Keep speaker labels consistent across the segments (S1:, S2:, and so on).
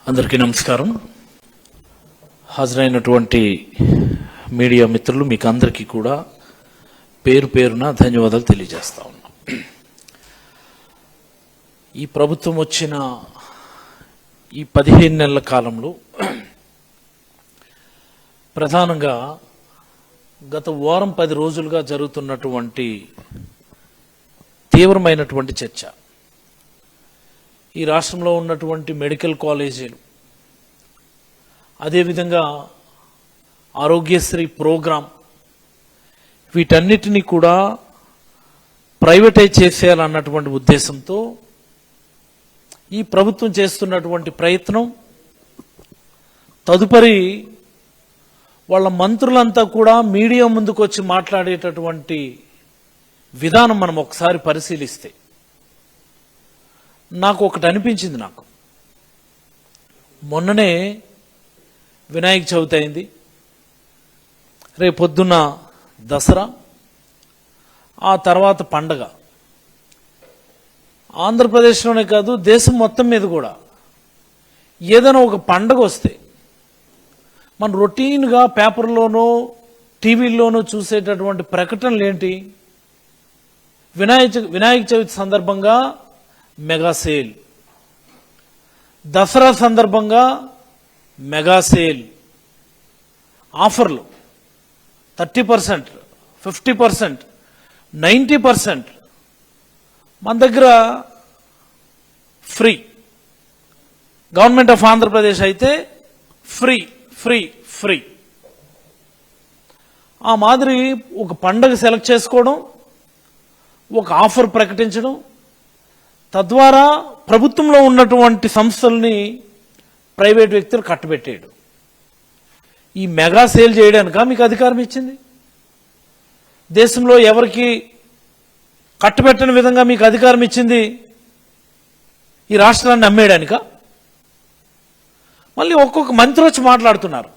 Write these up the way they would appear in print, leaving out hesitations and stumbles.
S1: అందరికీ నమస్కారం. హాజరైనటువంటి మీడియా మిత్రులు మీకు అందరికీ కూడా పేరు పేరున ధన్యవాదాలు తెలియజేస్తా ఉన్నాం. ఈ ప్రభుత్వం వచ్చిన ఈ 15 నెలల కాలంలో ప్రధానంగా గత వారం 10 రోజులుగా జరుగుతున్నటువంటి తీవ్రమైనటువంటి చర్చ, ఈ రాష్ట్రంలో ఉన్నటువంటి మెడికల్ కాలేజీలు, అదేవిధంగా ఆరోగ్యశ్రీ ప్రోగ్రాం, వీటన్నిటినీ కూడా ప్రైవేటైజ్ చేసేయాలన్నటువంటి ఉద్దేశంతో ఈ ప్రభుత్వం చేస్తున్నటువంటి ప్రయత్నం, తదుపరి వాళ్ళ మంత్రులంతా కూడా మీడియా ముందుకు వచ్చి మాట్లాడేటటువంటి విధానం మనం ఒకసారి పరిశీలిస్తే నాకు ఒకటి అనిపించింది. నాకు మొన్ననే వినాయక చవితి అయింది, రేపొద్దున్న దసరా, ఆ తర్వాత పండగ. ఆంధ్రప్రదేశ్లోనే కాదు, దేశం మొత్తం మీద కూడా ఏదైనా ఒక పండగ వస్తే మనం రొటీన్గా పేపర్లోనో టీవీల్లోనో చూసేటటువంటి ప్రకటనలు ఏంటి? వినాయక చవితి సందర్భంగా మెగా సేల్, దసరా సందర్భంగా మెగా సేల్, ఆఫర్లు 30%, 50%, 90%, మన దగ్గర ఫ్రీ. గవర్నమెంట్ ఆఫ్ ఆంధ్రప్రదేశ్ అయితే ఫ్రీ ఫ్రీ ఫ్రీ. ఆ మాదిరి ఒక పండగ సెలెక్ట్ చేసుకోవడం, ఒక ఆఫర్ ప్రకటించడం, తద్వారా ప్రభుత్వంలో ఉన్నటువంటి సంస్థల్ని ప్రైవేట్ వ్యక్తులు కట్టబెట్టేయడం. ఈ మెగా సేల్ చేయడానిక మీకు అధికారం ఇచ్చింది? దేశంలో ఎవరికి కట్టబెట్టని విధంగా మీకు అధికారం ఇచ్చింది ఈ రాష్ట్రాన్ని అమ్మేయడానిక? మళ్ళీ ఒక్కొక్క మంత్రి వచ్చి మాట్లాడుతున్నారు.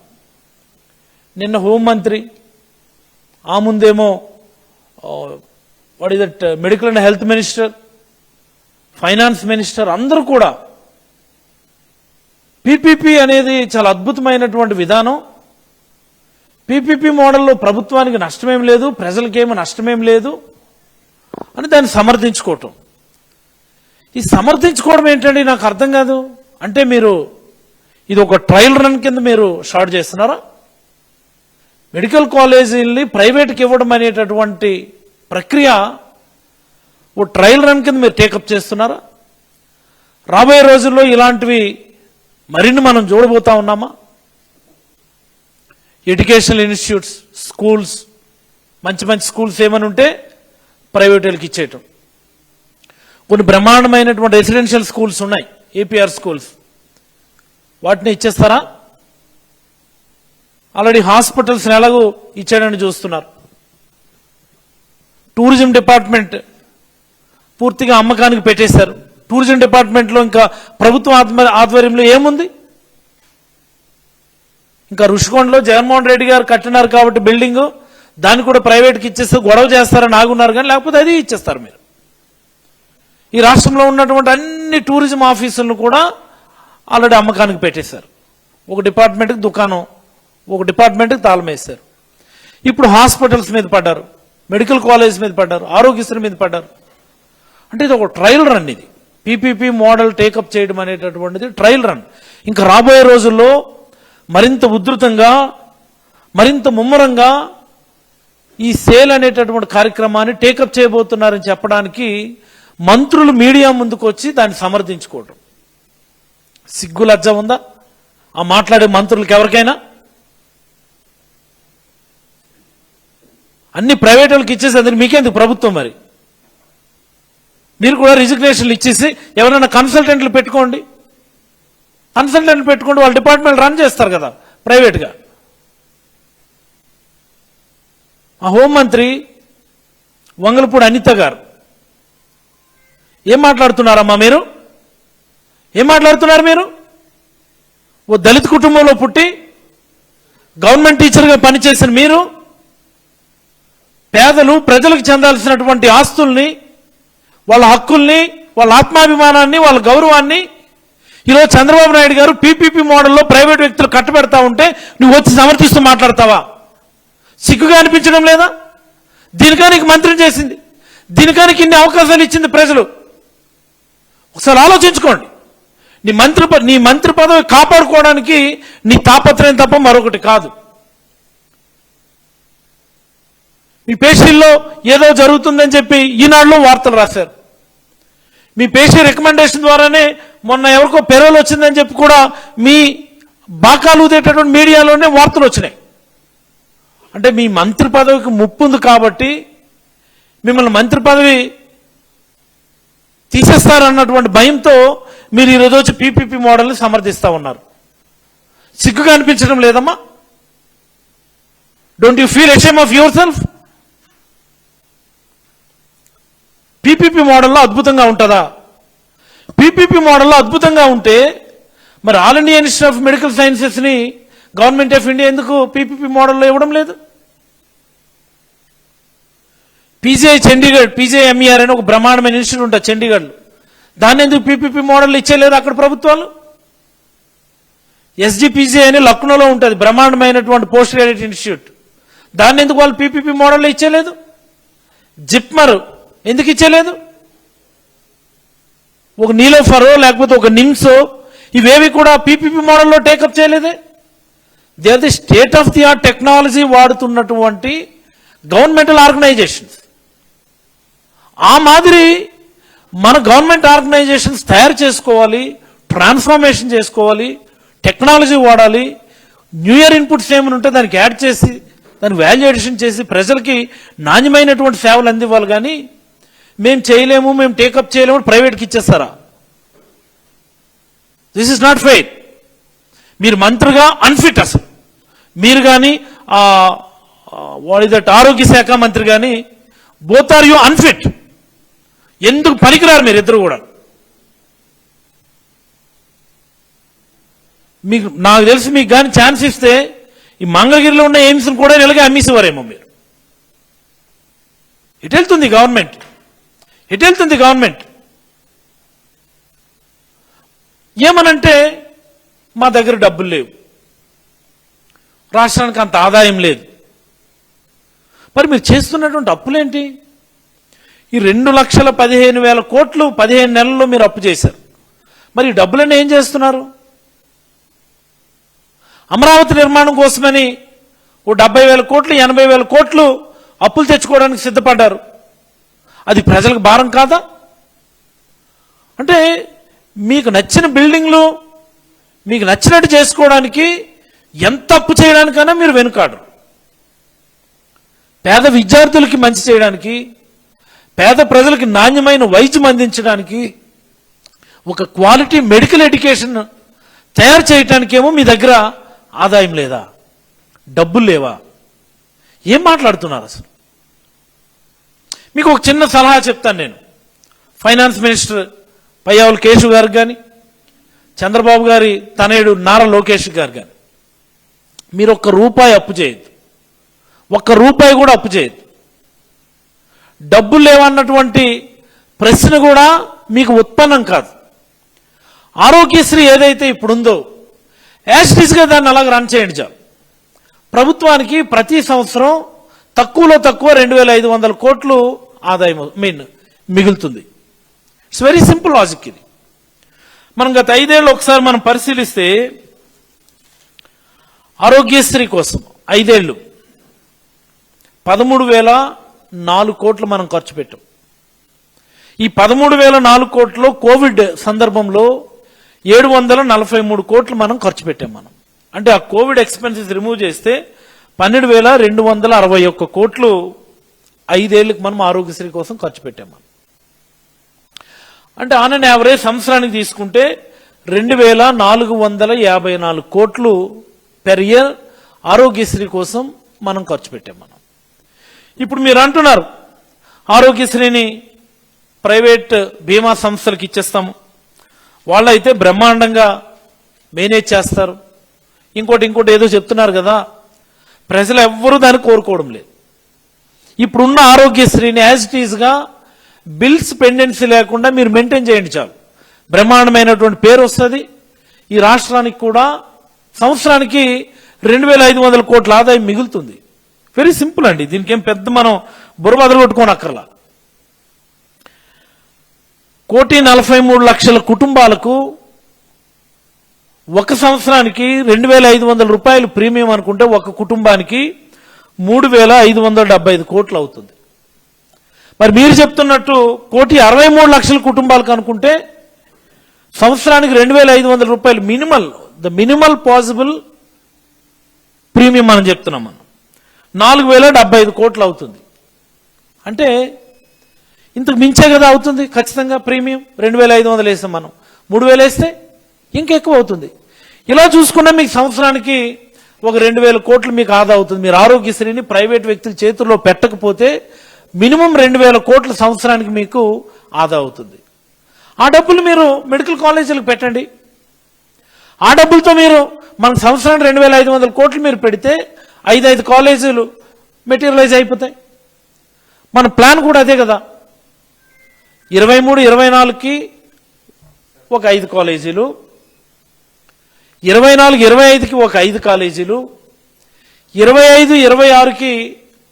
S1: నిన్న హోంమంత్రి, ఆ ముందేమో what is that medical and health minister, finance minister, అందరూ కూడా పీపీపీ అనేది చాలా అద్భుతమైనటువంటి విధానం, పీపీపీ మోడల్లో ప్రభుత్వానికి నష్టమేం లేదు, ప్రజలకేమో నష్టమేం లేదు అని దాన్ని సమర్థించుకోవటం. ఈ సమర్థించుకోవడం ఏంటండి నాకు అర్థం కాదు. అంటే మీరు ఇది ఒక ట్రయల్ రన్ కింద మీరు స్టార్ట్ చేస్తున్నారా? మెడికల్ కాలేజీల్ని ప్రైవేట్కి ఇవ్వడం అనేటటువంటి ప్రక్రియ ఓ ట్రయల్ రన్ కింద మీరు టేకప్ చేస్తున్నారా? రాబోయే రోజుల్లో ఇలాంటివి మరిన్ని మనం చూడబోతా ఉన్నామా? ఎడ్యుకేషనల్ ఇన్స్టిట్యూట్స్, స్కూల్స్, మంచి మంచి స్కూల్స్ ఏమని ఉంటే ప్రైవేటులకు ఇచ్చేయటం. కొన్ని బ్రహ్మాండమైనటువంటి రెసిడెన్షియల్ స్కూల్స్ ఉన్నాయి, ఏపీఆర్ స్కూల్స్, వాటిని ఇచ్చేస్తారా? ఆల్రెడీ హాస్పిటల్స్ని ఎలాగో ఇచ్చేయడానికి చూస్తున్నారు. టూరిజం డిపార్ట్మెంట్ పూర్తిగా అమ్మకానికి పెట్టేశారు. టూరిజం డిపార్ట్మెంట్లో ఇంకా ప్రభుత్వం ఆధ్వర్యంలో ఏముంది? ఇంకా రుషికొండలో జగన్మోహన్ రెడ్డి గారు కట్టినారు కాబట్టి బిల్డింగు, దాన్ని కూడా ప్రైవేట్కి ఇచ్చేస్తే గొడవ చేస్తారని ఆగున్నారు, కానీ లేకపోతే అది ఇచ్చేస్తారు మీరు. ఈ రాష్ట్రంలో ఉన్నటువంటి అన్ని టూరిజం ఆఫీసులను కూడా ఆల్రెడీ అమ్మకానికి పెట్టేశారు. ఒక డిపార్ట్మెంట్కి దుకాణం, ఒక డిపార్ట్మెంట్కి తాళం వేశారు. ఇప్పుడు హాస్పిటల్స్ మీద పడ్డారు, మెడికల్ కాలేజ్ మీద పడ్డారు, ఆరోగ్యశ్రీ మీద పడ్డారు. అంటే ఇది ఒక ట్రయల్ రన్. ఇది పీపీపీ మోడల్ టేకప్ చేయడం అనేటటువంటిది ట్రయల్ రన్. ఇంకా రాబోయే రోజుల్లో మరింత ఉధృతంగా, మరింత ముమ్మరంగా ఈ సేల్ అనేటటువంటి కార్యక్రమాన్ని టేకప్ చేయబోతున్నారని చెప్పడానికి మంత్రులు మీడియా ముందుకు వచ్చి దాన్ని సమర్థించుకోవటం సిగ్గు లజ్జ ఉందా ఆ మాట్లాడే మంత్రులకు ఎవరికైనా? అన్ని ప్రైవేట్ వాళ్ళకి ఇచ్చేసి మీకెందుకు ప్రభుత్వం? మరి మీరు కూడా రిజిగ్నేషన్లు ఇచ్చేసి ఎవరైనా కన్సల్టెంట్లు పెట్టుకోండి, కన్సల్టెంట్లు పెట్టుకోండి, వాళ్ళ డిపార్ట్మెంట్ రన్ చేస్తారు కదా ప్రైవేట్గా. ఆ హోంమంత్రి వంగలపూడి అనిత గారు ఏం మాట్లాడుతున్నారమ్మా మీరు? ఏం మాట్లాడుతున్నారు మీరు? ఓ దళిత కుటుంబంలో పుట్టి గవర్నమెంట్ టీచర్గా పనిచేసిన మీరు పేదలు ప్రజలకు చెందాల్సినటువంటి ఆస్తుల్ని, వాళ్ళ హక్కుల్ని, వాళ్ళ ఆత్మాభిమానాన్ని, వాళ్ళ గౌరవాన్ని ఈరోజు చంద్రబాబు నాయుడు గారు పీపీపీ మోడల్లో ప్రైవేట్ వ్యక్తులు కట్టబెడతా ఉంటే నువ్వు వచ్చి సమర్థిస్తూ మాట్లాడతావా? సిగ్గుగా అనిపించడం లేదా? దీనికానికి మంత్రిని చేసింది, దీనికానికి ఇన్ని అవకాశాలు ఇచ్చింది ప్రజలు. ఒకసారి ఆలోచించుకోండి. నీ మంత్రి పదవి కాపాడుకోవడానికి నీ తాపత్రయం తప్ప మరొకటి కాదు. మీ పేషీల్లో ఏదో జరుగుతుందని చెప్పి ఈనాడులో వార్తలు రాశారు. మీ పేషీ రికమెండేషన్ ద్వారానే మొన్న ఎవరికో పెరోల్ వచ్చిందని చెప్పి కూడా మీ బాకాలు ఊదేటటువంటి మీడియాలోనే వార్తలు వచ్చినాయి. అంటే మీ మంత్రి పదవికి ముప్పు ఉంది కాబట్టి మిమ్మల్ని మంత్రి పదవి తీసేస్తారన్నటువంటి భయంతో మీరు ఈరోజు వచ్చి పీపీపీ మోడల్ని సమర్థిస్తా ఉన్నారు. సిగ్గుగా అనిపించడం లేదమ్మా? Don't you feel ashamed of your self? PPP మోడల్లో అద్భుతంగా ఉంటుందా? పీపీపీ మోడల్లో అద్భుతంగా ఉంటే మరి All India Institute of Medical సైన్సెస్ని గవర్నమెంట్ ఆఫ్ ఇండియా ఎందుకు పీపీపీ మోడల్లో ఇవ్వడం లేదు? పీజీఐ చండీగఢ్, పీజీఐఎంఈఆర్ అని ఒక బ్రహ్మాండమైన ఇన్స్టిట్యూట్ ఉంటుంది చండీగఢ్లో, దాన్ని ఎందుకు పీపీపీ మోడల్ ఇచ్చేయలేదు అక్కడ ప్రభుత్వాలు? ఎస్జిపిజి అని లక్నోలో ఉంటుంది బ్రహ్మాండమైనటువంటి పోస్ట్ గ్రాడ్యుయేట్ ఇన్స్టిట్యూట్, దాన్ని ఎందుకు వాళ్ళు పీపీపీ మోడల్లో ఇచ్చేయలేదు? జిప్మర్ ఎందుకు ఇచ్చేయలేదు? ఒక నీలోఫరో లేకపోతే ఒక నిమ్సో ఇవేవి కూడా పీపీపీ మోడల్లో టేకప్ చేయలేదే. They are the state of the art technology వాడుతున్నటువంటి గవర్నమెంటల్ ఆర్గనైజేషన్స్. ఆ మాదిరి మన గవర్నమెంట్ ఆర్గనైజేషన్స్ తయారు చేసుకోవాలి, ట్రాన్స్ఫర్మేషన్ చేసుకోవాలి, టెక్నాలజీ వాడాలి. న్యూ ఇయర్ ఇన్పుట్స్ ఏమైనా ఉంటే దానికి యాడ్ చేసి దాన్ని వాల్యుయేషన్ చేసి ప్రజలకి నాణ్యమైనటువంటి సేవలు అందివ్వాలి. కానీ మేము చేయలేము, మేము టేకప్ చేయలేము, ప్రైవేట్కి ఇచ్చేస్తారా? This is not fair. మీరు మంత్రిగా అన్ఫిట్. అసలు మీరు కానీ దట్ ఆరోగ్య శాఖ మంత్రి కానీ బోత్ ఆర్ యూ అన్ఫిట్. ఎందుకు పనికిరారు మీరు ఇద్దరు కూడా? మీకు నాకు తెలిసి మీకు కానీ ఛాన్స్ ఇస్తే ఈ మంగళగిరిలో ఉన్న ఎయిమ్స్ని కూడా ఇలాగే అమ్మేసేవారేమో మీరు. ఎటు వెళ్తుంది గవర్నమెంట్? ఎటు వెళ్తుంది గవర్నమెంట్? ఏమనంటే మా దగ్గర డబ్బులు లేవు, రాష్ట్రానికి అంత ఆదాయం లేదు. మరి మీరు చేస్తున్నటువంటి అప్పులేంటి? ఈ 2,15,000 కోట్లు 15 నెలల్లో మీరు అప్పు చేశారు. మరి ఈ డబ్బులన్నీ ఏం చేస్తున్నారు? అమరావతి నిర్మాణం కోసమని ఓ 70,000 కోట్లు 80,000 కోట్లు అప్పులు తెచ్చుకోవడానికి సిద్ధపడ్డారు. అది ప్రజలకు భారం కాదా? అంటే మీకు నచ్చిన బిల్డింగ్లు మీకు నచ్చినట్టు చేసుకోవడానికి ఎంత అప్పు చేయడానికైనా మీరు వెనుకాడరు. పేద విద్యార్థులకి మంచి చేయడానికి, పేద ప్రజలకి నాణ్యమైన వైద్యం అందించడానికి, ఒక క్వాలిటీ మెడికల్ ఎడ్యుకేషన్ తయారు చేయటానికేమో మీ దగ్గర ఆదాయం లేదా? డబ్బులు లేవా? ఏం మాట్లాడుతున్నారు అసలు? మీకు ఒక చిన్న సలహా చెప్తాను నేను. ఫైనాన్స్ మినిస్టర్ పయ్యావుల కేశవ్ గారికి కానీ, చంద్రబాబు గారి తనయుడు నారా లోకేష్ గారు కానీ, మీరు ₹1 అప్పు చేయొద్దు, ₹1 కూడా అప్పు చేయొద్దు. డబ్బులు లేవన్నటువంటి ప్రశ్న కూడా మీకు ఉత్పన్నం కాదు. ఆరోగ్యశ్రీ ఏదైతే ఇప్పుడుందో యాస్టీస్గా దాన్ని అలాగ రన్ చేయండి చాలు. ప్రభుత్వానికి ప్రతి సంవత్సరం తక్కువలో తక్కువ 2,500 కోట్లు ఆదాయం మిగులుతుంది. ఇట్స్ వెరీ సింపుల్ లాజిక్ ఇది. మనం గత 5 ఏళ్ళు ఒకసారి మనం పరిశీలిస్తే ఆరోగ్యశ్రీ కోసం 5 ఏళ్ళు 13,004 కోట్లు మనం ఖర్చు పెట్టాం. ఈ 13,004 కోట్లలో కోవిడ్ సందర్భంలో 743 కోట్లు మనం ఖర్చు పెట్టాం. మనం అంటే ఆ కోవిడ్ ఎక్స్పెన్సెస్ రిమూవ్ చేస్తే 12,261 కోట్లు 5 ఏళ్ళకి మనం ఆరోగ్యశ్రీ కోసం ఖర్చు పెట్టాం. మనం అంటే ఆన్ అండ్ యావరేజ్ సంవత్సరానికి తీసుకుంటే 2,454 కోట్లు పెర్ ఇయర్ ఆరోగ్యశ్రీ కోసం మనం ఖర్చు పెట్టాం. మనం ఇప్పుడు మీరు అంటున్నారు ఆరోగ్యశ్రీని ప్రైవేట్ బీమా సంస్థలకు ఇచ్చేస్తాము, వాళ్ళైతే బ్రహ్మాండంగా మేనేజ్ చేస్తారు, ఇంకోటి ఏదో చెప్తున్నారు కదా. ప్రజలు ఎవ్వరూ దాన్ని కోరుకోవడం లేదు. ఇప్పుడున్న ఆరోగ్యశ్రీని యాజ్ ఇట్ ఈజ్గా బిల్స్ పెండెన్సీ లేకుండా మీరు మెయింటైన్ చేయండి చాలు. బ్రహ్మాండమైనటువంటి పేరు వస్తుంది, ఈ రాష్ట్రానికి కూడా సంవత్సరానికి 2,500 కోట్ల ఆదాయం మిగులుతుంది. వెరీ సింపుల్ అండి, దీనికి ఏం పెద్ద మనం బుర్రబదలు కొట్టుకోనక్కర్లా. 1,43,00,000 కుటుంబాలకు ఒక సంవత్సరానికి 2,500 రూపాయలు ప్రీమియం అనుకుంటే ఒక కుటుంబానికి 3,575 కోట్లు అవుతుంది. మరి మీరు చెప్తున్నట్టు 1,63,00,000 కుటుంబాలకు అనుకుంటే సంవత్సరానికి 2,500 రూపాయలు మినిమల్ పాసిబుల్ ప్రీమియం మనం చెప్తున్నాం. మనం 4,075 కోట్లు అవుతుంది. అంటే ఇంతకు మించే కదా అవుతుంది ఖచ్చితంగా ప్రీమియం. 2,500 వేస్తాం మనం, 3,000 వేస్తే ఇంకెక్కువ అవుతుంది. ఇలా చూసుకున్నా మీకు సంవత్సరానికి ఒక 2,000 కోట్లు మీకు ఆదా అవుతుంది. మీరు ఆరోగ్యశ్రీని ప్రైవేట్ వ్యక్తుల చేతుల్లో పెట్టకపోతే మినిమం 2,000 కోట్ల సంవత్సరానికి మీకు ఆదా అవుతుంది. ఆ డబ్బులు మీరు మెడికల్ కాలేజీలకు పెట్టండి. ఆ డబ్బులతో మీరు మనకు సంవత్సరానికి 2,500 కోట్లు మీరు పెడితే 5 కాలేజీలు మెటీరియలైజ్ అయిపోతాయి. మన ప్లాన్ కూడా అదే కదా. 23-24కి ఒక 5 కాలేజీలు, 24-25కి ఒక 5 కాలేజీలు, 25-26కి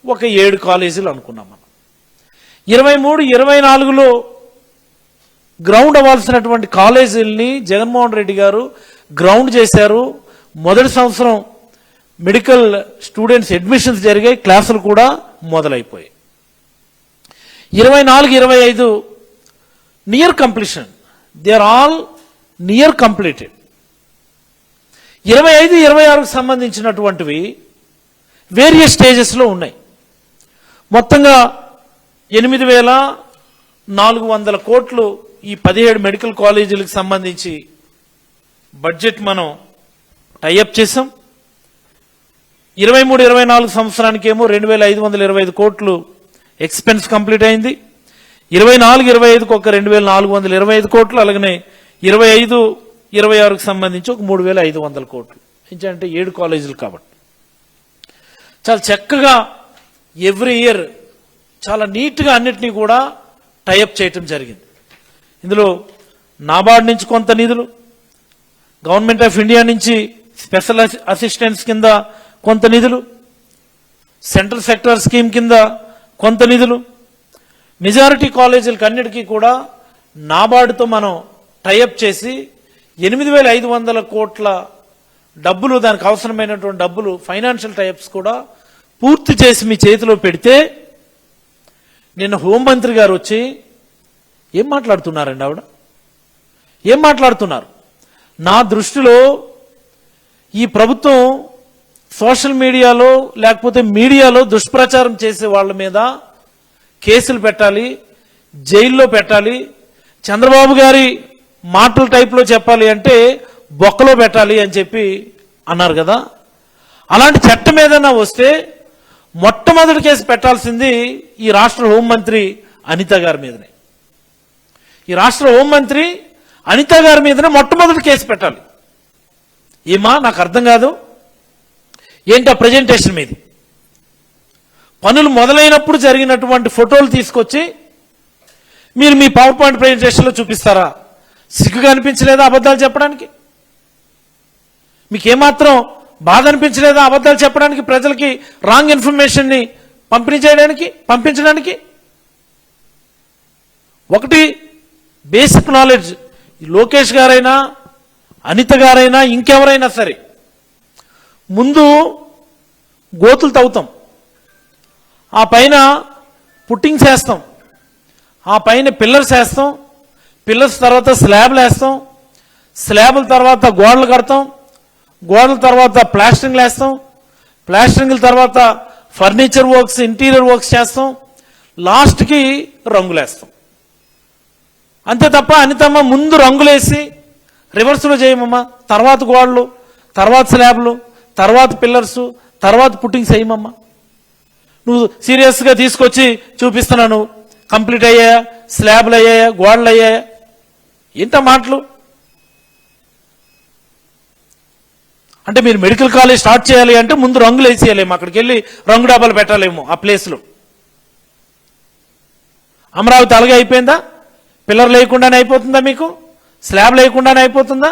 S1: ఒక 7 కాలేజీలు అనుకున్నాం మనం. 23-24లో గ్రౌండ్ అవ్వాల్సినటువంటి కాలేజీలని జగన్మోహన్ రెడ్డి గారు గ్రౌండ్ చేశారు. మొదటి సంవత్సరం మెడికల్ స్టూడెంట్స్ అడ్మిషన్స్ జరిగాయి, క్లాసులు కూడా మొదలైపోయాయి. 24-25 near completion, they are all near completed. 25-26కు సంబంధించినటువంటివి వేరియస్ స్టేజెస్లో ఉన్నాయి. మొత్తంగా 8,400 కోట్లు ఈ 17 మెడికల్ కాలేజీలకు సంబంధించి బడ్జెట్ మనం టైఅప్ చేసాం. 23-24 సంవత్సరానికి ఏమో 2,525 కోట్లు ఎక్స్పెన్స్ కంప్లీట్ అయింది. 24-25కు ఒక 2,425 కోట్లు, అలాగనే 25-26కు సంబంధించి ఒక 3,500 కోట్లు. అంటే 7 కాలేజీలు కాబట్టి చాలా చక్కగా ఎవ్రీ ఇయర్ చాలా నీట్గా అన్నిటినీ కూడా టైఅప్ చేయటం జరిగింది. ఇందులో నాబార్డ్ నుంచి కొంత నిధులు, గవర్నమెంట్ ఆఫ్ ఇండియా నుంచి స్పెషల్ అసిస్టెన్స్ కింద కొంత నిధులు, సెంట్రల్ సెక్టర్ స్కీమ్ కింద కొంత నిధులు, మెజారిటీ కాలేజీలకు అన్నిటికీ కూడా నాబార్డుతో మనం టైఅప్ చేసి 8,500 కోట్ల డబ్బులు, దానికి అవసరమైనటువంటి డబ్బులు ఫైనాన్షియల్ టైఅప్స్ కూడా పూర్తి చేసి మీ చేతిలో పెడితే నిన్న హోంమంత్రి గారు వచ్చి ఏం మాట్లాడుతున్నారండి? ఆవిడ ఏం మాట్లాడుతున్నారు? నా దృష్టిలో ఈ ప్రభుత్వం సోషల్ మీడియాలో లేకపోతే మీడియాలో దుష్ప్రచారం చేసే వాళ్ళ మీద కేసులు పెట్టాలి, జైల్లో పెట్టాలి, చంద్రబాబు గారి మాటల టైప్లో చెప్పాలి అంటే బొక్కలో పెట్టాలి అని చెప్పి అన్నారు కదా. అలాంటి చట్టం ఏదైనా వస్తే మొట్టమొదటి కేసు పెట్టాల్సింది ఈ రాష్ట్ర హోంమంత్రి అనిత గారి మీదనే. ఈ రాష్ట్ర హోంమంత్రి అనిత గారి మీదనే మొట్టమొదటి కేసు పెట్టాలి. ఏమా నాకు అర్థం కాదు, ఏంటి ఆ ప్రజెంటేషన్ మీది? పనులు మొదలైనప్పుడు జరిగినటువంటి ఫోటోలు తీసుకొచ్చి మీరు మీ పవర్ పాయింట్ ప్రజెంటేషన్లో చూపిస్తారా? సిగ్గుగా అనిపించలేదా అబద్ధాలు చెప్పడానికి? మీకేమాత్రం బాధ అనిపించలేదా అబద్ధాలు చెప్పడానికి, ప్రజలకి రాంగ్ ఇన్ఫర్మేషన్ని పంపించడానికి? ఒకటి బేసిక్ నాలెడ్జ్, లోకేష్ గారైనా అనిత గారైనా ఇంకెవరైనా సరే ముందు గోతులు తవ్వుతాం, ఆ పైన పుట్టింగ్స్ వేస్తాం, ఆ పైన పిల్లర్స్ వేస్తాం, పిల్లర్స్ తర్వాత స్లాబ్లు వేస్తాం, స్లాబ్ల తర్వాత గోడలు కడతాం, గోడల తర్వాత ప్లాస్టరింగ్లు వేస్తాం, ప్లాస్టరింగ్ల తర్వాత ఫర్నిచర్ వర్క్స్, ఇంటీరియర్ వర్క్స్ చేస్తాం, లాస్ట్కి రంగులు వేస్తాం. అంతే తప్ప అనితమ్మ ముందు రంగులేసి రివర్స్లో చేయమమ్మా, తర్వాత గోడలు, తర్వాత స్లాబ్లు, తర్వాత పిల్లర్సు, తర్వాత పుట్టింగ్స్ వేయమమ్మా. నువ్వు సీరియస్గా తీసుకొచ్చి చూపిస్తున్నాను, కంప్లీట్ అయ్యాయా, స్లాబ్లు అయ్యాయా, గోడలు అయ్యాయా, ఏంట మాటలు? అంటే మీరు మెడికల్ కాలేజ్ స్టార్ట్ చేయాలి అంటే ముందు రంగులు వేసేయాలేమో, అక్కడికి వెళ్ళి రంగు డాబాలు పెట్టాలేమో ఆ ప్లేస్లో. అమరావతి అలాగే అయిపోయిందా? పిల్లర్ లేకుండానే అయిపోతుందా? మీకు స్లాబ్ లేకుండానే అయిపోతుందా?